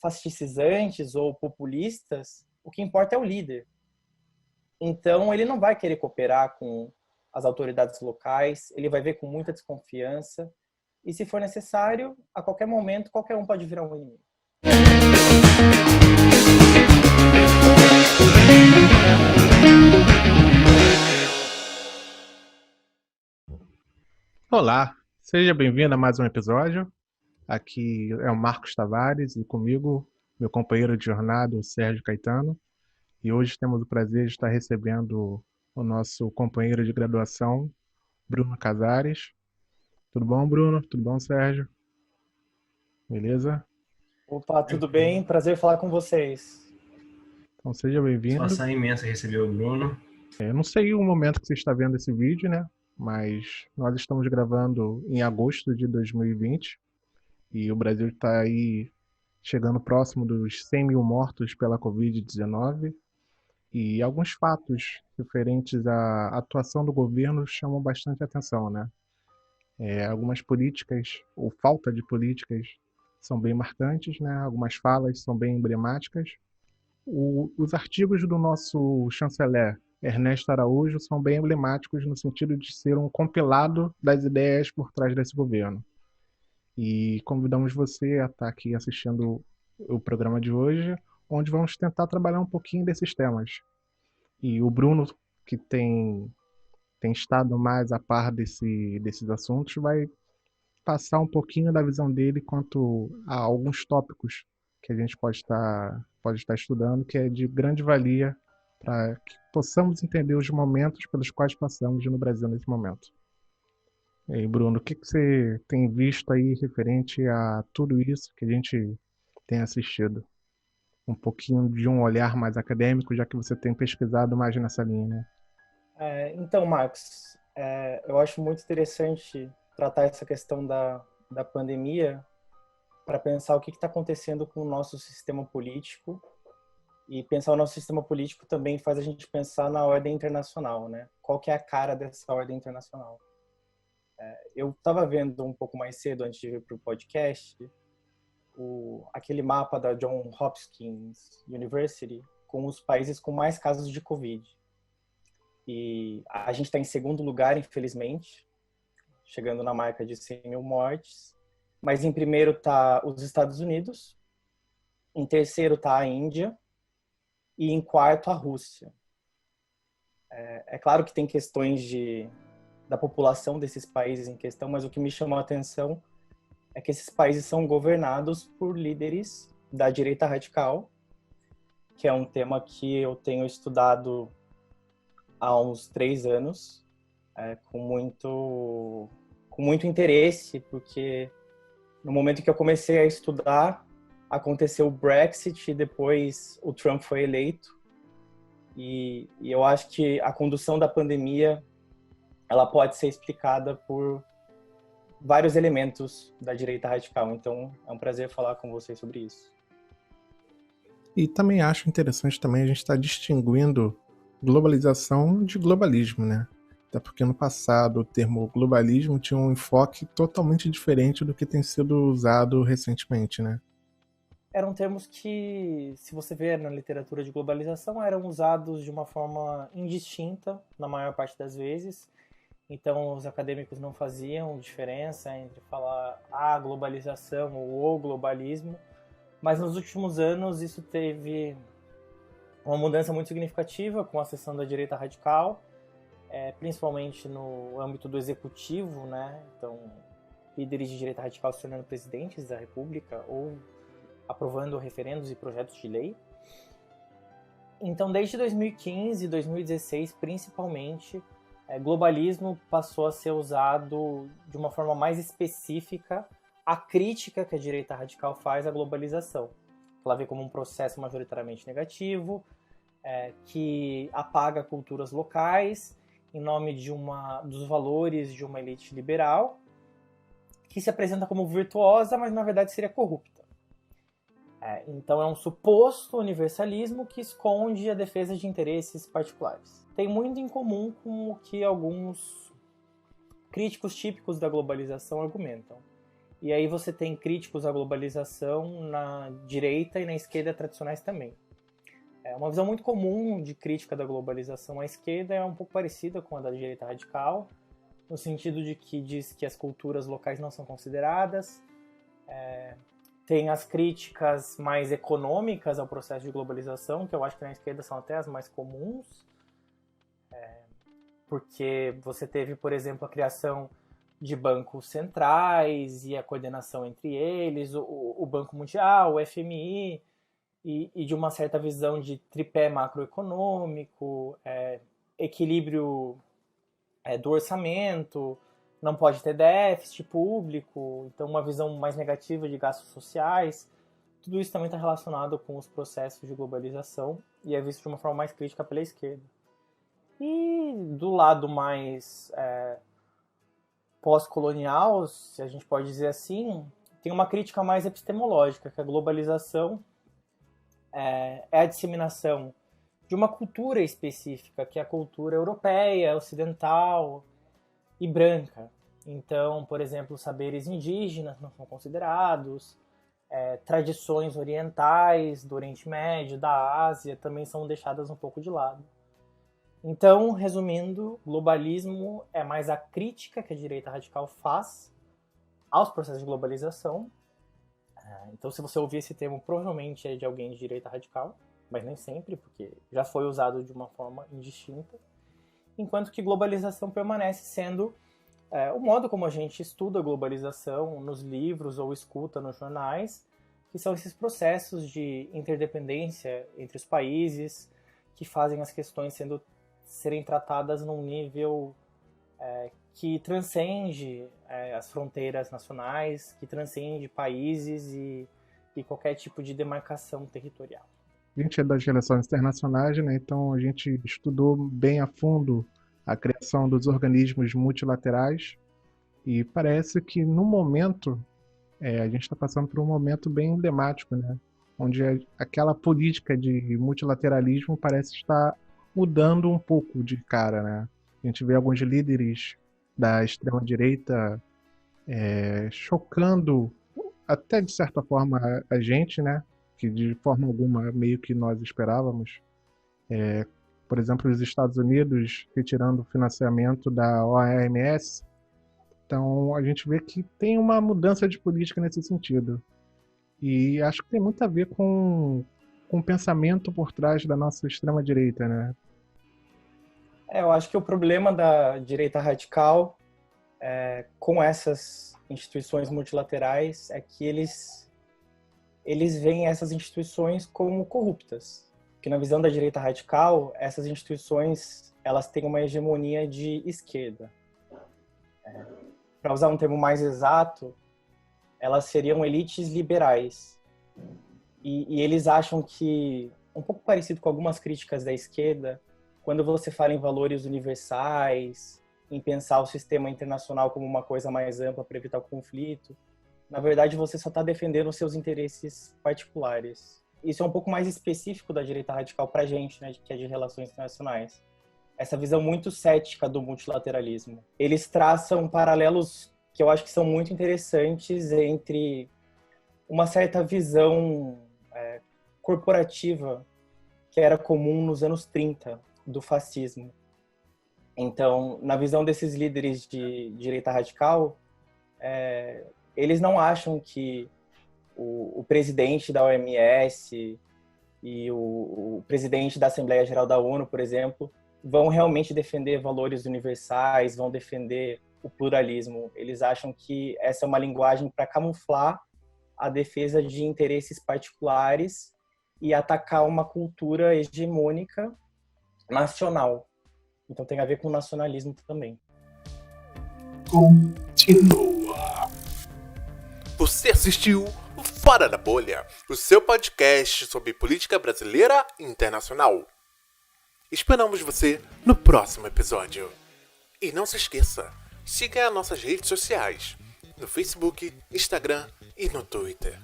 fascistantes ou populistas, o que importa é o líder. Então, ele não vai querer cooperar com as autoridades locais, ele vai ver com muita desconfiança, e se for necessário, a qualquer momento, qualquer um pode virar um inimigo. Olá, seja bem-vindo a mais um episódio. Aqui é o Marcos Tavares e comigo, meu companheiro de jornada, o Sérgio Caetano. E hoje temos o prazer de estar recebendo o nosso companheiro de graduação, Bruno Casares. Tudo bom, Bruno? Tudo bom, Sérgio? Beleza? Opa, tudo bem? Prazer falar com vocês. Então seja bem-vindo. Satisfação imensa receber o Bruno. Eu não sei o momento que você está vendo esse vídeo, né? Mas nós estamos gravando em agosto de 2020 e o Brasil está aí chegando próximo dos 100 mil mortos pela Covid-19 e alguns fatos referentes à atuação do governo chamam bastante atenção, né? Algumas políticas, ou falta de políticas, são bem marcantes, né? Algumas falas são bem emblemáticas. Os artigos do nosso chanceler Ernesto Araújo são bem emblemáticos no sentido de ser um compilado das ideias por trás desse governo. E convidamos você a estar aqui assistindo o programa de hoje, onde vamos tentar trabalhar um pouquinho desses temas. E o Bruno, que tem estado mais a par desses assuntos, vai passar um pouquinho da visão dele quanto a alguns tópicos que a gente pode estar estudando, que é de grande valia para que possamos entender os momentos pelos quais passamos no Brasil nesse momento. E aí, Bruno, o que você tem visto aí referente a tudo isso que a gente tem assistido? Um pouquinho de um olhar mais acadêmico, já que você tem pesquisado mais nessa linha, né? Então, Marcos, eu acho muito interessante tratar essa questão da pandemia para pensar o que está acontecendo com o nosso sistema político, e pensar o nosso sistema político também faz a gente pensar na ordem internacional, né? Qual que é a cara dessa ordem internacional? Eu estava vendo um pouco mais cedo, antes de vir para o podcast, aquele mapa da Johns Hopkins University com os países com mais casos de Covid. E a gente está em segundo lugar, infelizmente, chegando na marca de 100 mil mortes. Mas em primeiro está os Estados Unidos, em terceiro está a Índia e em quarto a Rússia. É claro que tem questões da população desses países em questão, mas o que me chamou a atenção é que esses países são governados por líderes da direita radical, que é um tema que eu tenho estudado há uns 3 anos, com muito interesse, porque no momento que eu comecei a estudar, aconteceu o Brexit e depois o Trump foi eleito. E eu acho que a condução da pandemia ela pode ser explicada por vários elementos da direita radical. Então, é um prazer falar com vocês sobre isso. E também acho interessante também a gente estar distinguindo globalização de globalismo, né? Até porque no passado o termo globalismo tinha um enfoque totalmente diferente do que tem sido usado recentemente, né? Eram termos que, se você ver na literatura de globalização, eram usados de uma forma indistinta, na maior parte das vezes. Então, os acadêmicos não faziam diferença entre falar a globalização ou o globalismo. Mas nos últimos anos isso teve uma mudança muito significativa com a ascensão da direita radical, principalmente no âmbito do executivo, né? Então, líderes de direita radical se tornando presidentes da República ou aprovando referendos e projetos de lei. Então, desde 2015 e 2016, principalmente, globalismo passou a ser usado de uma forma mais específica a crítica que a direita radical faz à globalização. Ela vê como um processo majoritariamente negativo, que apaga culturas locais em nome dos valores de uma elite liberal, que se apresenta como virtuosa, mas na verdade seria corrupta. Então é um suposto universalismo que esconde a defesa de interesses particulares. Tem muito em comum com o que alguns críticos típicos da globalização argumentam. E aí você tem críticos à globalização na direita e na esquerda tradicionais também. Uma visão muito comum de crítica da globalização à esquerda é um pouco parecida com a da direita radical, no sentido de que diz que as culturas locais não são consideradas. Tem as críticas mais econômicas ao processo de globalização, que eu acho que na esquerda são até as mais comuns, porque você teve, por exemplo, a criação de bancos centrais e a coordenação entre eles, o Banco Mundial, o FMI, e de uma certa visão de tripé macroeconômico, equilíbrio do orçamento, não pode ter déficit público, então uma visão mais negativa de gastos sociais. Tudo isso também está relacionado com os processos de globalização e é visto de uma forma mais crítica pela esquerda. E do lado mais pós-colonial, se a gente pode dizer assim, tem uma crítica mais epistemológica, que a globalização é a disseminação de uma cultura específica, que é a cultura europeia, ocidental e branca. Então, por exemplo, saberes indígenas não são considerados, tradições orientais do Oriente Médio, da Ásia, também são deixadas um pouco de lado. Então, resumindo, globalismo é mais a crítica que a direita radical faz aos processos de globalização. Então, se você ouvir esse termo, provavelmente é de alguém de direita radical, mas nem sempre, porque já foi usado de uma forma indistinta. Enquanto que globalização permanece sendo o modo como a gente estuda a globalização nos livros ou escuta nos jornais, que são esses processos de interdependência entre os países que fazem as questões serem tratadas num nível que transcende as fronteiras nacionais, que transcende países e qualquer tipo de demarcação territorial. A gente é das relações internacionais, né? Então a gente estudou bem a fundo a criação dos organismos multilaterais e parece que no momento a gente está passando por um momento bem emblemático, né? Onde aquela política de multilateralismo parece estar mudando um pouco de cara, né? A gente vê alguns líderes da extrema-direita chocando, até de certa forma, a gente, né? Que de forma alguma meio que nós esperávamos. Por exemplo, os Estados Unidos retirando o financiamento da OMS. Então, a gente vê que tem uma mudança de política nesse sentido. E acho que tem muito a ver com o pensamento por trás da nossa extrema-direita, né? Eu acho que o problema da direita radical com essas instituições multilaterais é que eles veem essas instituições como corruptas. Porque na visão da direita radical, essas instituições elas têm uma hegemonia de esquerda. Para usar um termo mais exato, elas seriam elites liberais. E eles acham que, um pouco parecido com algumas críticas da esquerda, quando você fala em valores universais, em pensar o sistema internacional como uma coisa mais ampla para evitar o conflito, na verdade você só está defendendo os seus interesses particulares. Isso é um pouco mais específico da direita radical para a gente, né, que é de relações internacionais. Essa visão muito cética do multilateralismo. Eles traçam paralelos que eu acho que são muito interessantes entre uma certa visão corporativa que era comum nos anos 30 do fascismo. Então, na visão desses líderes de direita radical, eles não acham que o presidente da OMS e o presidente da Assembleia Geral da ONU, por exemplo, vão realmente defender valores universais, vão defender o pluralismo. Eles acham que essa é uma linguagem para camuflar a defesa de interesses particulares e atacar uma cultura hegemônica nacional. Então tem a ver com o nacionalismo também. Continua. Você assistiu o Fora da Bolha, o seu podcast sobre política brasileira e internacional. Esperamos você no próximo episódio. E não se esqueça, siga as nossas redes sociais, no Facebook, Instagram e no Twitter.